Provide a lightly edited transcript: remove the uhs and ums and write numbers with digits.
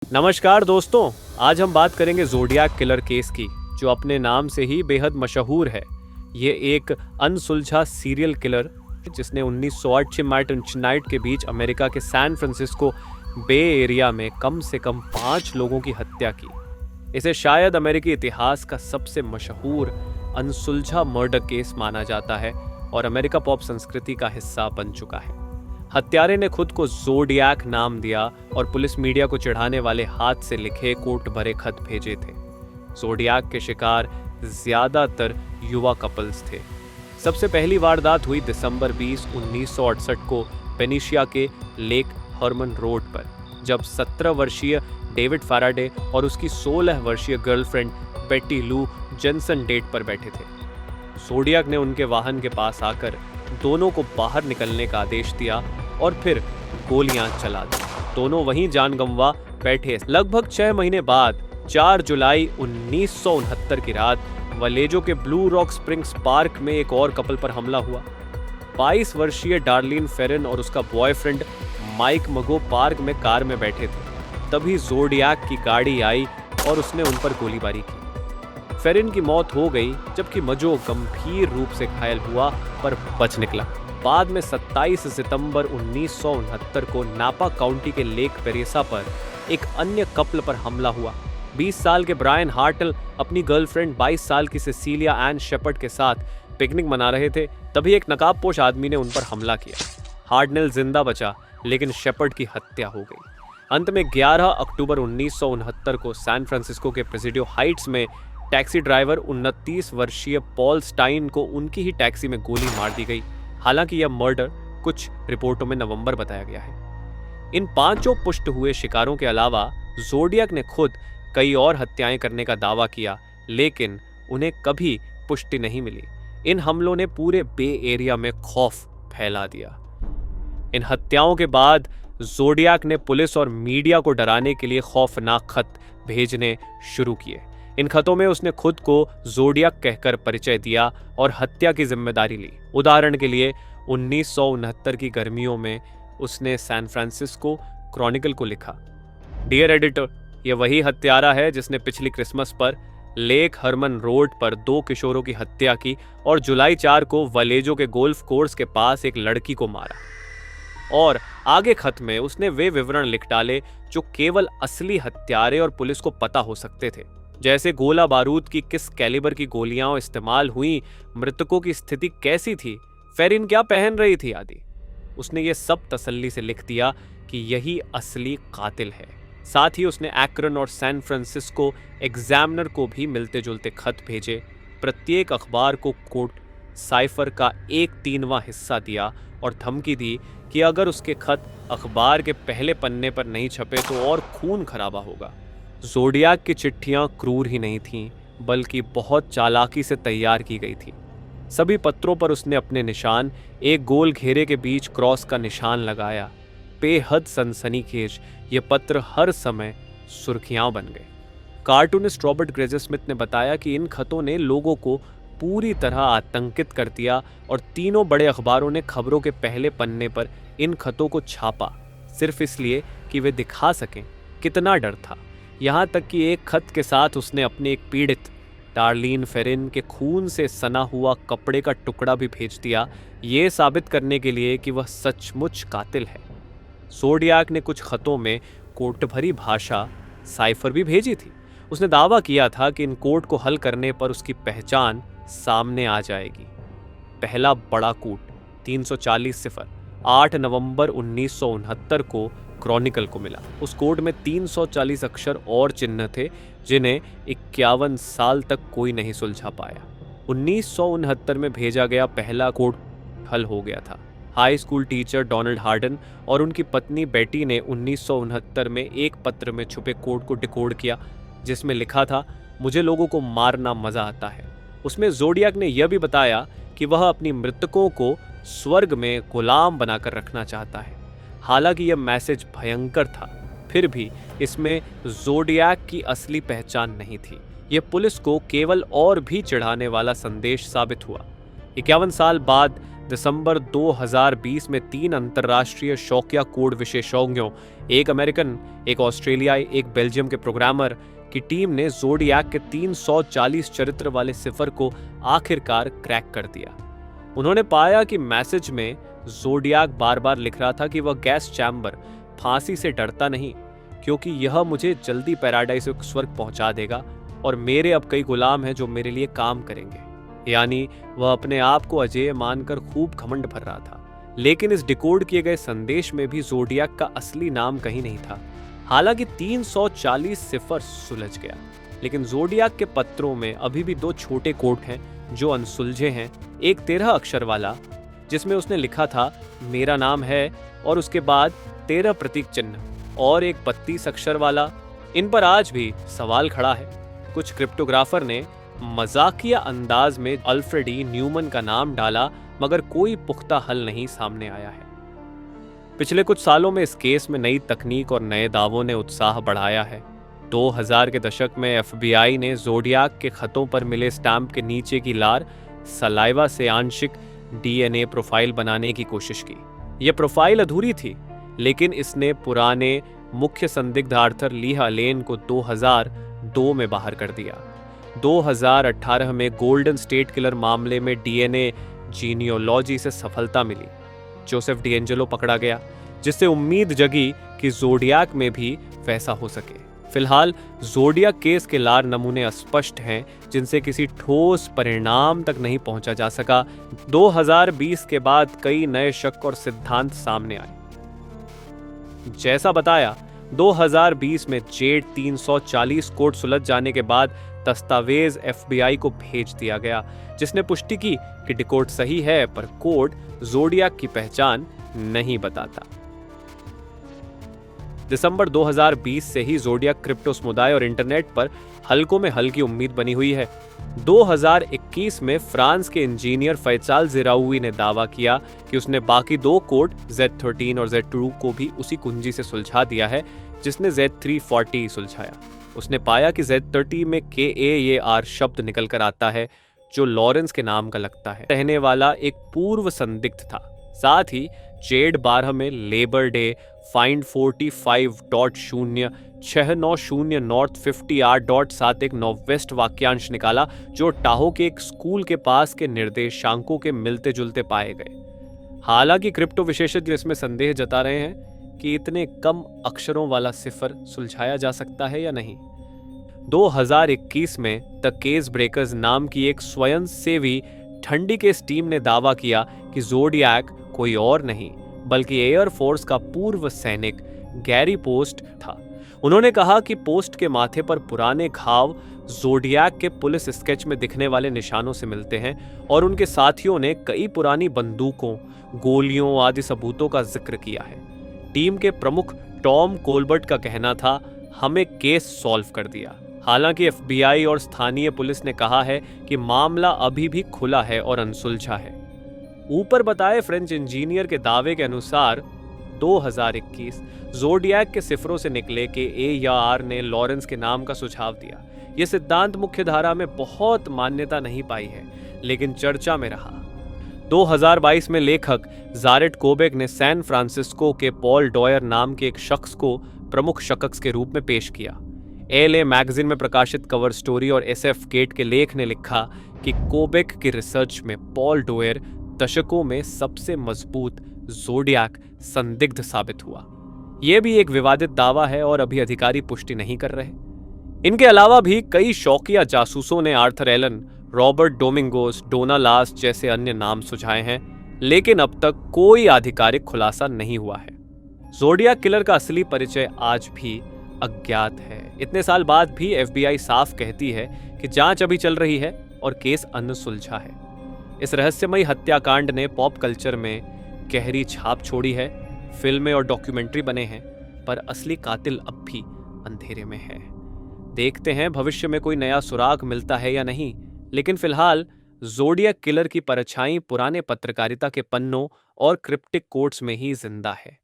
नमस्कार दोस्तों। आज हम बात करेंगे ज़ोडियाक किलर केस की, जो अपने नाम से ही बेहद मशहूर है। ये एक अनसुलझा सीरियल किलर जिसने 1908 से नाइट के बीच अमेरिका के सैन फ्रांसिस्को बे एरिया में कम से कम 5 लोगों की हत्या की। इसे शायद अमेरिकी इतिहास का सबसे मशहूर अनसुलझा मर्डर केस माना जाता है और अमेरिका पॉप संस्कृति का हिस्सा बन चुका है। हत्यारे ने खुद को ज़ोडियाक नाम दिया और पुलिस मीडिया को चिढ़ाने वाले हाथ से लिखे कोट भरे खत भेजे थे। ज़ोडियाक के शिकार ज्यादातर युवा कपल्स थे। सबसे पहली वारदात हुई दिसंबर 20, 1968 को पेनिशिया के लेक हर्मन रोड पर, जब 17 वर्षीय डेविड फैराडे और उसकी 16 वर्षीय गर्लफ्रेंड बेटी लू जेनसन डेट पर बैठे थे। ज़ोडियाक ने उनके वाहन के पास आकर दोनों को बाहर निकलने का आदेश दिया और फिर गोलियां चला दी। दोनों वहीं जान गंवा बैठे। लगभग 6 महीने बाद 4 जुलाई 1969 की रात वलेजो के ब्लू रॉक स्प्रिंग्स पार्क में एक और कपल पर हमला हुआ। 22 वर्षीय डार्लिन फेरिन और उसका बॉयफ्रेंड माइक मगो पार्क में कार में बैठे थे। तभी ज़ोडियाक की गाड़ी आई और उसने उन पर गोलीबारी की। फेरिन की मौत हो गई, जबकि मजो गंभीर रूप से घायल हुआ पर बच निकला। बाद में 27 सितंबर 1969 को नापा काउंटी के लेक पेरेसा पर एक अन्य कपल पर हमला हुआ। 20 साल के ब्रायन हार्टल अपनी गर्लफ्रेंड 22 साल की सिसिलिया एन शेपर्ड के साथ पिकनिक मना रहे थे। तभी एक नकाबपोश आदमी ने उन पर हमला किया। हार्टनेल जिंदा बचा, लेकिन शेपर्ड की हत्या हो गई। अंत में 11 अक्टूबर 1969 को सैन फ्रांसिस्को के प्रेसिडियो हाइट्स में टैक्सी ड्राइवर 29 वर्षीय पॉल स्टाइन को उनकी ही टैक्सी में गोली मार दी गई। हालांकि यह मर्डर कुछ रिपोर्टों में नवंबर बताया गया है। इन 5 पुष्ट हुए शिकारों के अलावा ज़ोडियाक ने खुद कई और हत्याएं करने का दावा किया, लेकिन उन्हें कभी पुष्टि नहीं मिली। इन हमलों ने पूरे बे एरिया में खौफ फैला दिया। इन हत्याओं के बाद ज़ोडियाक ने पुलिस और मीडिया को डराने के लिए खौफनाक खत भेजने शुरू किए। इन खतों में उसने खुद को ज़ोडियाक कहकर परिचय दिया और हत्या की जिम्मेदारी ली। उदाहरण के लिए 1969 की गर्मियों में उसने सैन फ्रांसिस्को क्रॉनिकल को लिखा, डियर एडिटर, यह वही हत्यारा है जिसने पिछली क्रिसमस पर लेक हर्मन रोड पर 2 किशोरों की हत्या की और जुलाई 4 को वलेजो के गोल्फ कोर्स के पास एक लड़की को मारा। और आगे खत में उसने वे विवरण लिख डाले जो केवल असली हत्यारे और पुलिस को पता हो सकते थे, जैसे गोला बारूद की किस कैलिबर की गोलियां इस्तेमाल हुई, मृतकों की स्थिति कैसी थी, फेरिन क्या पहन रही थी आदि। उसने ये सब तसल्ली से लिख दिया कि यही असली कातिल है। साथ ही उसने एक्रन और सैन फ्रांसिस्को एग्जामिनर को भी मिलते जुलते खत भेजे। प्रत्येक अखबार को कोट साइफर का 1/3 हिस्सा दिया और धमकी दी कि अगर उसके खत अखबार के पहले पन्ने पर नहीं छपे तो और खून खराबा होगा। ज़ोडियाक की चिट्ठियां क्रूर ही नहीं थीं, बल्कि बहुत चालाकी से तैयार की गई थी। सभी पत्रों पर उसने अपने निशान, एक गोल घेरे के बीच क्रॉस का निशान लगाया। बेहद सनसनीखेज ये पत्र हर समय सुर्खियां बन गए। कार्टूनिस्ट रॉबर्ट ग्रेजर स्मिथ ने बताया कि इन खतों ने लोगों को पूरी तरह आतंकित कर दिया और 3 बड़े अखबारों ने खबरों के पहले पन्ने पर इन खतों को छापा, सिर्फ इसलिए कि वे दिखा सकें कितना डर था। यहाँ तक कि एक खत के साथ उसने अपनी एक पीड़ित डार्लिन फेरिन के खून से सना हुआ कपड़े का टुकड़ा भी भेज दिया, ये साबित करने के लिए कि वह सचमुच कातिल है। ज़ोडियाक ने कुछ खतों में कोट भरी भाषा साइफर भी भेजी थी। उसने दावा किया था कि इन कोड को हल करने पर उसकी पहचान सामने आ जाएगी। पहला बड़ा कूट 340 सिफर 8 नवंबर 1969 को क्रॉनिकल को मिला। उस कोड में 340 अक्षर और चिन्ह थे जिन्हें 51 साल तक कोई नहीं सुलझा पाया। 1969 में भेजा गया पहला कोड हल हो गया था। High school teacher Donald harden और उनकी पत्नी बेटी ने 1969 में एक पत्र में छुपे कोड को डिकोड किया, जिसमें लिखा था, मुझे लोगों को मारना मजा आता है। उसमें ज़ोडियाक ने यह भी बताया कि वह अपनी मृतकों को स्वर्ग में गुलाम बनाकर रखना चाहता है। हालांकि यह मैसेज भयंकर था, फिर भी इसमें ज़ोडियाक की असली पहचान नहीं थी। यह पुलिस को केवल और भी चिढ़ाने वाला संदेश साबित हुआ। 51 साल बाद दिसंबर 2020 में 3 अंतर्राष्ट्रीय शौकिया कोड विशेषज्ञों, एक अमेरिकन, एक ऑस्ट्रेलियाई, एक बेल्जियम के प्रोग्रामर की टीम ने ज़ोडिएक के 340 चरित्र वाले सिफर को आखिरकार क्रैक कर दिया। उन्होंने पाया कि मैसेज में ज़ोडिएक बार-बार लिख रहा था कि वह गैस चैम्बर, फांसी से डरता नहीं, क्योंकि यह मुझे जल्दी पैराडाइज स्वर्ग पहुंचा देगा और मेरे अब कई गुलाम हैं जो मेरे लिए काम करेंगे। यानी वह अपने आप को अजेय मानकर खूब घमंड भर रहा था। लेकिन इस डिकोड किए गए संदेश में भी ज़ोडिएक का असली नाम कहीं नहीं था। हालांकि 340 सिफर सुलझ गया, लेकिन ज़ोडिएक के पत्रों में अभी भी 2 छोटे कोड हैं जो अनसुलझे हैं। एक 13 अक्षर वाला, जिसमें उसने लिखा था मेरा नाम है और उसके बाद 13 प्रतीक चिन्ह, और एक 32 अक्षर वाला। इन पर आज भी सवाल खड़ा है। कुछ क्रिप्टोग्राफर ने मजाकिया अंदाज में अल्फ्रेड ई न्यूमन का नाम डाला, मगर कोई पुख्ता हल नहीं सामने आया है। पिछले कुछ सालों में इस केस में नई तकनीक और नए दावों ने उत्साह बढ़ाया है। 2000 के दशक में FBI ने ज़ोडिएक के खतों पर मिले स्टैंप के नीचे की लार सलाइवा से आंशिक DNA प्रोफाइल बनाने की कोशिश की। यह प्रोफाइल अधूरी थी, लेकिन इसने पुराने मुख्य संदिग्ध आर्थर ली हेलेन को 2002 में बाहर कर दिया। 2018 में गोल्डन स्टेट किलर मामले में DNA जीनियोलॉजी से सफलता मिली। जोसेफ डिएंजेलो पकड़ा गया, जिससे उम्मीद जगी कि ज़ोडिएक में भी वैसा हो सके। फिलहाल ज़ोडिएक केस के लार नमूने अस्पष्ट हैं, जिनसे किसी ठोस परिणाम तक नहीं पहुंचा जा सका। 2020 के बाद कई नए शक और सिद्धांत सामने आए। जैसा बताया, 2020 में जेड 340 कोड सुलझ जाने के बाद दस्तावेज FBI को भेज दिया गया, जिसने पुष्टि की कि डिकोड सही है, पर कोड ज़ोडिएक की पहचान नहीं बताता। दिसंबर 2020 से ही ज़ोडिएक क्रिप्टो समुदाय और इंटरनेट पर हल्कों में हल्की उम्मीद बनी हुई है। 2021 में फ्रांस के इंजीनियर फैसाल ज़िराउई ने दावा किया कि उसने बाकी 2 कोड Z13 और Z2 को भी उसी कुंजी से सुलझा दिया है जिसने Z340 सुलझाया। उसने पाया कि Z30 में KAAR शब्द निकल कर आता है, जो लॉरेंस के नाम का लगता है, रहने वाला एक पूर्व संदिग्ध था। साथ ही जेड 12 में labour day find 45.069 north 58.71 west वाक्यांश निकाला, जो टाहो के एक स्कूल के पास के निर्देशांकों के मिलते जुलते पाए गए। हालांकि क्रिप्टो विशेषज्ञ इसमें संदेह जता रहे हैं कि इतने कम अक्षरों वाला सिफर सुलझाया जा सकता है या नहीं। 2021 में द केस ब्रेकर्स नाम की एक स्वयंसेवी ठंडी केस टीम ने दावा किया कि ज़ोडिएक कोई और नहीं बल्कि एयरफोर्स का पूर्व सैनिक गैरी पोस्ट था। उन्होंने कहा कि पोस्ट के माथे पर पुराने घाव ज़ोडिएक के पुलिस स्केच में दिखने वाले निशानों से मिलते हैं और उनके साथियों ने कई पुरानी बंदूकों, गोलियों आदि सबूतों का जिक्र किया है। टीम के प्रमुख टॉम कोलबर्ट का कहना था, हमें केस सॉल्व कर दिया। हालांकि FBI और स्थानीय पुलिस ने कहा है कि मामला अभी भी खुला है और अनसुलझा है। ऊपर बताए फ्रेंच इंजीनियर के दावे के अनुसार 2021 ज़ोडिएक के सिफरों से निकले कि A या R ने लॉरेंस के नाम का सुझाव दिया। यह सिद्धांत मुख्य धारा में बहुत मान्यता नहीं पाई है, लेकिन चर्चा में रहा। 2022 में लेखक जारेट कोबेक ने सैन फ्रांसिस्को के पॉल डॉयर नाम के एक शख्स को प्रमुख शख्स के रूप में पेश किया। LA मैगजीन में प्रकाशित कवर स्टोरी और SF गेट के लेख ने लिखा कि कोबेक की रिसर्च में पॉल डॉयर दशकों में सबसे मजबूत ज़ोडिएक संदिग्ध साबित हुआ। यह भी एक विवादित दावा है और अभी अधिकारी पुष्टि नहीं कर रहे। इनके अलावा भी कई शौकिया जासूसों ने आर्थर एलन, रॉबर्ट डोमिंगोस, डोना लास जैसे अन्य नाम सुझाए हैं, लेकिन अब तक कोई आधिकारिक खुलासा नहीं हुआ है। ज़ोडिएक किलर का असली परिचय आज भी अज्ञात है। इतने साल बाद भी FBI साफ कहती है कि जांच अभी चल रही है और केस अनसुलझा है। इस रहस्यमयी हत्याकांड ने पॉप कल्चर में गहरी छाप छोड़ी है। फिल्में और डॉक्यूमेंट्री बने हैं, पर असली कातिल अब भी अंधेरे में है। देखते हैं भविष्य में कोई नया सुराग मिलता है या नहीं, लेकिन फिलहाल ज़ोडिएक किलर की परछाई पुराने पत्रकारिता के पन्नों और क्रिप्टिक कोट्स में ही जिंदा है।